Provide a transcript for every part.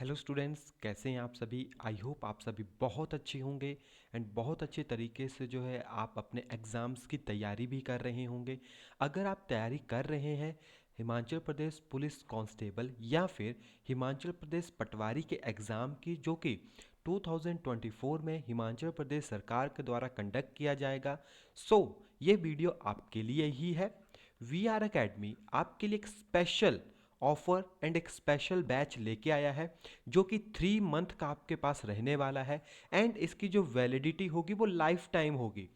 Hello students, कैसे हैं आप सभी। आई होप आप सभी बहुत अच्छे होंगे एंड बहुत अच्छे तरीके से जो है आप अपने एग्ज़ाम्स की तैयारी भी कर रहे होंगे। अगर आप तैयारी कर रहे हैं हिमाचल प्रदेश पुलिस कांस्टेबल या फिर हिमाचल प्रदेश पटवारी के एग्ज़ाम की, जो कि 2024 में हिमाचल प्रदेश सरकार के द्वारा कंडक्ट किया जाएगा, ये वीडियो आपके लिए ही है। वी आर अकेडमी आपके लिए एक स्पेशल ऑफर एंड एक स्पेशल बैच लेके आया है, जो कि 3 मंथ का आपके पास रहने वाला है। एंड इसकी जो वैलिडिटी होगी वो लाइफ टाइम होगी।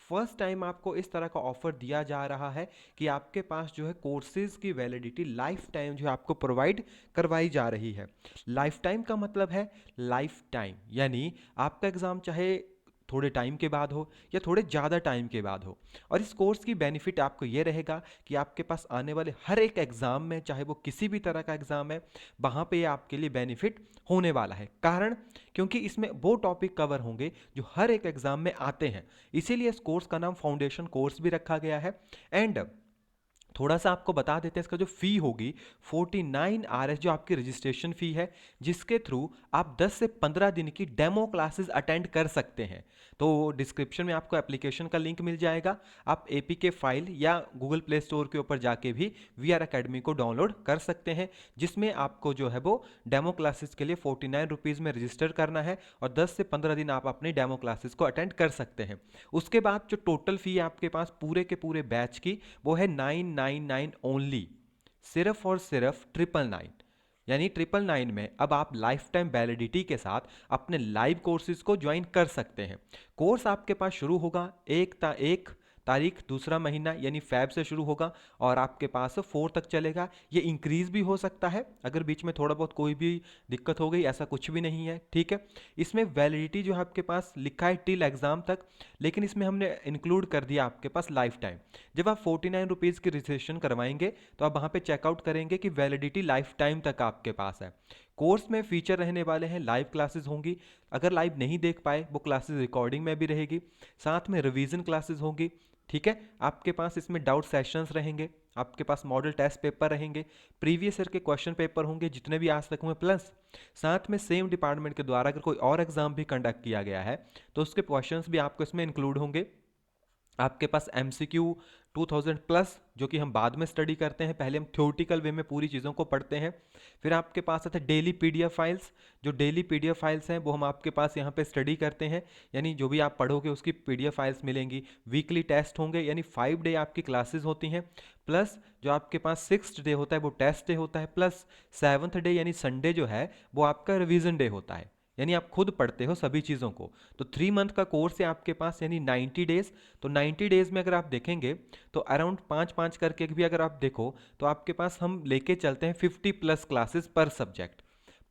फर्स्ट टाइम आपको इस तरह का ऑफर दिया जा रहा है कि आपके पास जो है कोर्सेज की वैलिडिटी लाइफ टाइम जो है आपको प्रोवाइड करवाई जा रही है। लाइफ टाइम का मतलब है लाइफ टाइम, यानी आपका एग्ज़ाम चाहे थोड़े टाइम के बाद हो या थोड़े ज़्यादा टाइम के बाद हो। और इस कोर्स की बेनिफिट आपको ये रहेगा कि आपके पास आने वाले हर एक एग्ज़ाम में, चाहे वो किसी भी तरह का एग्ज़ाम है, वहाँ पे ये आपके लिए बेनिफिट होने वाला है। कारण क्योंकि इसमें वो टॉपिक कवर होंगे जो हर एक एग्ज़ाम में आते हैं, इसीलिए इस कोर्स का नाम फाउंडेशन कोर्स भी रखा गया है। एंड थोड़ा सा आपको बता देते हैं, इसका जो फ़ी होगी 49 RS जो आपकी रजिस्ट्रेशन फ़ी है, जिसके थ्रू आप 10 से 15 दिन की डेमो क्लासेस अटेंड कर सकते हैं। तो डिस्क्रिप्शन में आपको एप्लीकेशन का लिंक मिल जाएगा। आप APK फाइल या गूगल प्ले स्टोर के ऊपर जाके भी VR अकेडमी को डाउनलोड कर सकते हैं, जिसमें आपको जो है वो डेमो क्लासेस के लिए 49 रुपीज़ में रजिस्टर करना है और 10 से 15 दिन आप अपनी डेमो क्लासेस को अटेंड कर सकते हैं। उसके बाद जो टोटल फ़ी है आपके पास पूरे के पूरे बैच की, वो है 999 ओनली, सिर्फ और सिर्फ 999। यानी 999 में अब आप लाइफ टाइम वैलिडिटी के साथ अपने लाइव कोर्सेज को ज्वाइन कर सकते हैं। कोर्स आपके पास शुरू होगा 1 तारीख दूसरा महीना यानी फ़ैब से शुरू होगा और आपके पास 4 तक चलेगा। ये इंक्रीज़ भी हो सकता है अगर बीच में थोड़ा बहुत कोई भी दिक्कत हो गई, ऐसा कुछ भी नहीं है, ठीक है। इसमें वैलिडिटी जो है आपके पास लिखा है टिल एग्ज़ाम तक, लेकिन इसमें हमने इंक्लूड कर दिया आपके पास लाइफ टाइम। जब आप 49 रुपीज़ की रजिस्ट्रेशन करवाएंगे तो आप वहाँ पे चेकआउट करेंगे कि वैलिडिटी लाइफ टाइम तक आपके पास है। कोर्स में फीचर रहने वाले हैं, लाइव क्लासेस होंगी, अगर लाइव नहीं देख पाए वो क्लासेस रिकॉर्डिंग में भी रहेगी, साथ में रिवीजन क्लासेस होंगी, ठीक है। आपके पास इसमें डाउट सेशंस रहेंगे, आपके पास मॉडल टेस्ट पेपर रहेंगे, प्रीवियस ईयर के क्वेश्चन पेपर होंगे जितने भी आज तक हुए, प्लस साथ में सेम डिपार्टमेंट के द्वारा अगर कोई और एग्जाम भी कंडक्ट किया गया है तो उसके क्वेश्चंस भी आपको इसमें इंक्लूड होंगे। आपके पास MCQ 2000 प्लस, जो कि हम बाद में स्टडी करते हैं, पहले हम थ्योरेटिकल वे में पूरी चीज़ों को पढ़ते हैं। फिर आपके पास आते हैं डेली PDF फाइल्स, जो डेली PDF फाइल्स हैं वो हम आपके पास यहाँ पे स्टडी करते हैं, यानी जो भी आप पढ़ोगे उसकी PDF फाइल्स मिलेंगी। वीकली टेस्ट होंगे, यानी 5 डे आपकी क्लासेस होती हैं, प्लस जो आपके पास 6th डे होता है वो टेस्ट डे होता है, प्लस 7th डे यानी संडे जो है वो आपका रिवीजन डे होता है, यानी आप खुद पढ़ते हो सभी चीज़ों को। तो 3 मंथ का कोर्स है आपके पास, यानी 90 डेज। तो 90 डेज में अगर आप देखेंगे तो अराउंड 5-5 करके भी अगर आप देखो तो आपके पास हम लेके चलते हैं 50+ क्लासेस पर सब्जेक्ट।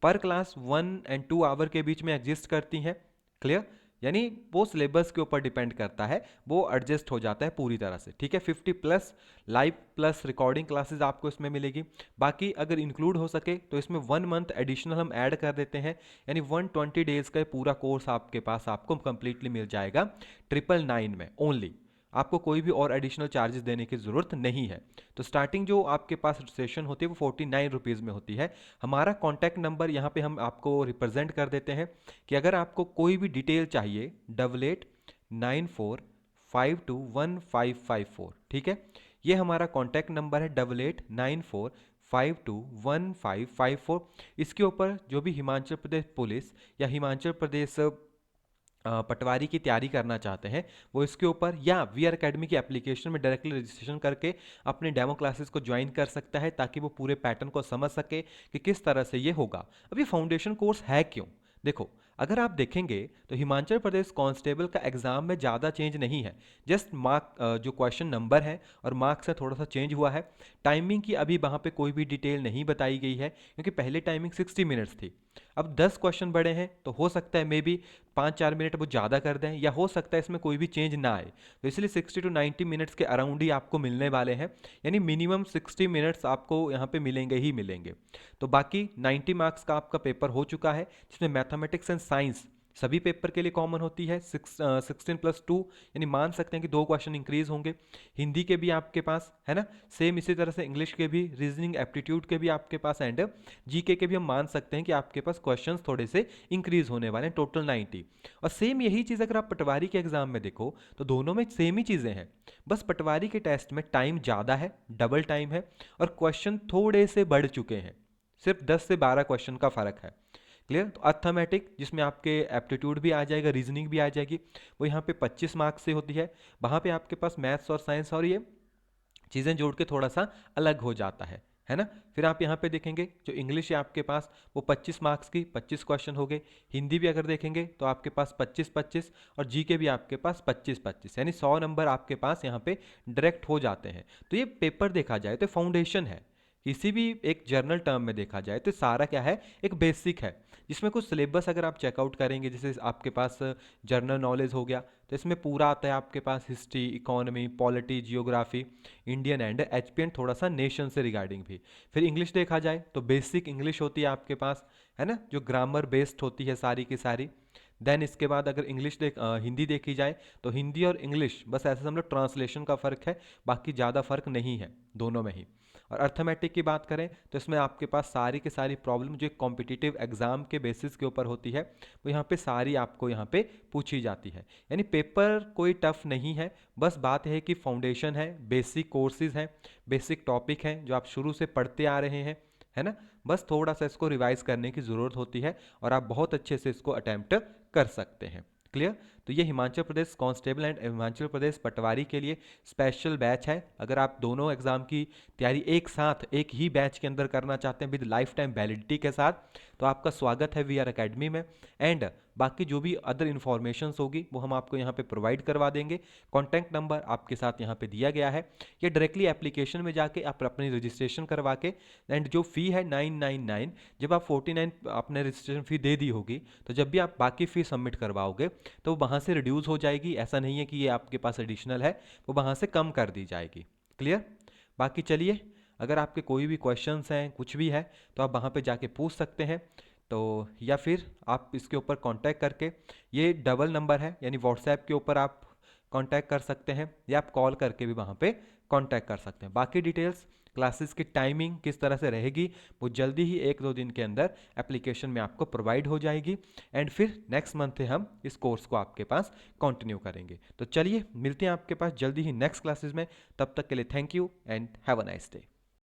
पर क्लास 1 and 2 आवर के बीच में एग्जिस्ट करती हैं, क्लियर। यानी वो सिलेबस के ऊपर डिपेंड करता है, वो एडजस्ट हो जाता है पूरी तरह से, ठीक है। 50+ लाइव प्लस रिकॉर्डिंग क्लासेस आपको इसमें मिलेगी। बाकी अगर इंक्लूड हो सके तो इसमें 1 मंथ एडिशनल हम ऐड कर देते हैं, यानी 120 डेज का पूरा कोर्स आपके पास आपको कंप्लीटली मिल जाएगा 999 में ओनली। आपको कोई भी और एडिशनल चार्जेस देने की ज़रूरत नहीं है। तो स्टार्टिंग जो आपके पास रजिस्ट्रेशन होती है वो 49 रुपीज़ में होती है। हमारा कॉन्टैक्ट नंबर यहाँ पे हम आपको रिप्रेजेंट कर देते हैं कि अगर आपको कोई भी डिटेल चाहिए 8894521554, ठीक है। ये हमारा कॉन्टैक्ट नंबर है 8894521554। इसके ऊपर जो भी हिमाचल प्रदेश पुलिस या हिमाचल प्रदेश पटवारी की तैयारी करना चाहते हैं वो इसके ऊपर या VR अकेडमी की एप्लीकेशन में डायरेक्टली रजिस्ट्रेशन करके अपने डेमो क्लासेस को ज्वाइन कर सकता है, ताकि वो पूरे पैटर्न को समझ सके कि किस तरह से ये होगा। अब ये फाउंडेशन कोर्स है क्यों, देखो, अगर आप देखेंगे तो हिमाचल प्रदेश कांस्टेबल का एग्जाम में ज़्यादा चेंज नहीं है, जस्ट मार्क जो क्वेश्चन नंबर है और मार्क्स है थोड़ा सा चेंज हुआ है। टाइमिंग की अभी वहाँ पे कोई भी डिटेल नहीं बताई गई है, क्योंकि पहले टाइमिंग 60 मिनट्स थी, अब 10 क्वेश्चन बड़े हैं तो हो सकता है मे बी 5-4 मिनट वो ज़्यादा कर दें, या हो सकता है इसमें कोई भी चेंज ना आए। तो इसलिए 60 to 90 मिनट्स के अराउंड ही आपको मिलने वाले हैं, यानी मिनिमम 60 मिनट्स आपको यहाँ पे मिलेंगे ही मिलेंगे। तो बाकी 90 मार्क्स का आपका पेपर हो चुका है, जिसमें मैथमेटिक्स एंड साइंस सभी पेपर के लिए कॉमन होती है 16+2, यानी मान सकते हैं कि 2 क्वेश्चन इंक्रीज होंगे। हिंदी के भी आपके पास है ना, सेम इसी तरह से इंग्लिश के भी, रीजनिंग एप्टीट्यूड के भी आपके पास, एंड जीके के भी हम मान सकते हैं कि आपके पास क्वेश्चंस थोड़े से इंक्रीज होने वाले हैं, टोटल 90। और सेम यही चीज़ अगर आप पटवारी के एग्जाम में देखो तो दोनों में सेम ही चीज़ें हैं, बस पटवारी के टेस्ट में टाइम ज़्यादा है, डबल टाइम है, और क्वेश्चन थोड़े से बढ़ चुके हैं, सिर्फ 10 से 12 क्वेश्चन का फर्क है। क्लियर। तो अर्थमेटिक जिसमें आपके एप्टीट्यूड भी आ जाएगा, रीजनिंग भी आ जाएगी, वो यहाँ पे 25 मार्क्स से होती है। वहाँ पे आपके पास मैथ्स और साइंस और ये चीज़ें जोड़ के थोड़ा सा अलग हो जाता है ना। फिर आप यहाँ पे देखेंगे जो इंग्लिश है आपके पास वो 25 मार्क्स की 25 क्वेश्चन हो गए। हिंदी भी अगर देखेंगे तो आपके पास 25-25, और जीके भी आपके पास 25-25, यानी 100 नंबर आपके पास यहाँ पे डायरेक्ट हो जाते हैं। तो ये पेपर देखा जाए तो फाउंडेशन है, किसी भी एक जर्नल टर्म में देखा जाए तो सारा क्या है, एक बेसिक है, जिसमें कुछ सिलेबस अगर आप चेकआउट करेंगे, जैसे आपके पास जनरल नॉलेज हो गया तो इसमें पूरा आता है आपके पास history, economy, polity, geography, Indian and HP, and थोड़ा सा नेशन से रिगार्डिंग भी। फिर इंग्लिश देखा जाए तो बेसिक इंग्लिश होती है आपके पास, है ना, जो ग्रामर बेस्ड होती है सारी की सारी। देन इसके बाद अगर हिंदी देखी जाए तो हिंदी और इंग्लिश बस ऐसे समझ लो ट्रांसलेशन का फ़र्क है, बाकी ज़्यादा फर्क नहीं है दोनों में ही। और अर्थमेटिक की बात करें तो इसमें आपके पास सारी की सारी प्रॉब्लम जो कॉम्पिटिटिव एग्जाम के बेसिस के ऊपर होती है वो यहाँ पे सारी आपको यहाँ पे पूछी जाती है, यानी पेपर कोई टफ नहीं है। बस बात है कि फाउंडेशन है, बेसिक कोर्सेज हैं, बेसिक टॉपिक हैं जो आप शुरू से पढ़ते आ रहे हैं, है ना। बस थोड़ा सा इसको रिवाइज करने की ज़रूरत होती है और आप बहुत अच्छे से इसको अटैम्प्ट कर सकते हैं। क्लियर। तो ये हिमाचल प्रदेश कांस्टेबल एंड हिमाचल प्रदेश पटवारी के लिए स्पेशल बैच है। अगर आप दोनों एग्जाम की तैयारी एक साथ एक ही बैच के अंदर करना चाहते हैं विद लाइफ टाइम वैलिडिटी के साथ, तो आपका स्वागत है वीआर एकेडमी में। एंड बाकी जो भी अदर इन्फॉर्मेशंस होगी वो हम आपको यहाँ पे प्रोवाइड करवा देंगे। कॉन्टैक्ट नंबर आपके साथ यहाँ पे दिया गया है, या डायरेक्टली एप्लीकेशन में जाके आप अपनी रजिस्ट्रेशन करवा के, एंड जो फ़ी है 999, जब आप 49 आपने रजिस्ट्रेशन फ़ी दे दी होगी तो जब भी आप बाकी फ़ी सबमिट करवाओगे तो वहाँ से रिड्यूस हो जाएगी। ऐसा नहीं है कि ये आपके पास एडिशनल है, वो वहाँ से कम कर दी जाएगी। क्लियर। बाकी चलिए, अगर आपके कोई भी क्वेश्चंस हैं, कुछ भी है, तो आप वहाँ पे जाके पूछ सकते हैं। तो या फिर आप इसके ऊपर कांटेक्ट करके, ये डबल नंबर है यानी व्हाट्सएप के ऊपर आप कांटेक्ट कर सकते हैं, या आप कॉल करके भी वहाँ पे कांटेक्ट कर सकते हैं। बाकी डिटेल्स, क्लासेस की टाइमिंग किस तरह से रहेगी, वो जल्दी ही 1-2 दिन के अंदर एप्लीकेशन में आपको प्रोवाइड हो जाएगी। एंड फिर नेक्स्ट मंथ से हम इस कोर्स को आपके पास कंटिन्यू करेंगे। तो चलिए मिलते हैं आपके पास जल्दी ही नेक्स्ट क्लासेस में। तब तक के लिए thank you and have a nice day.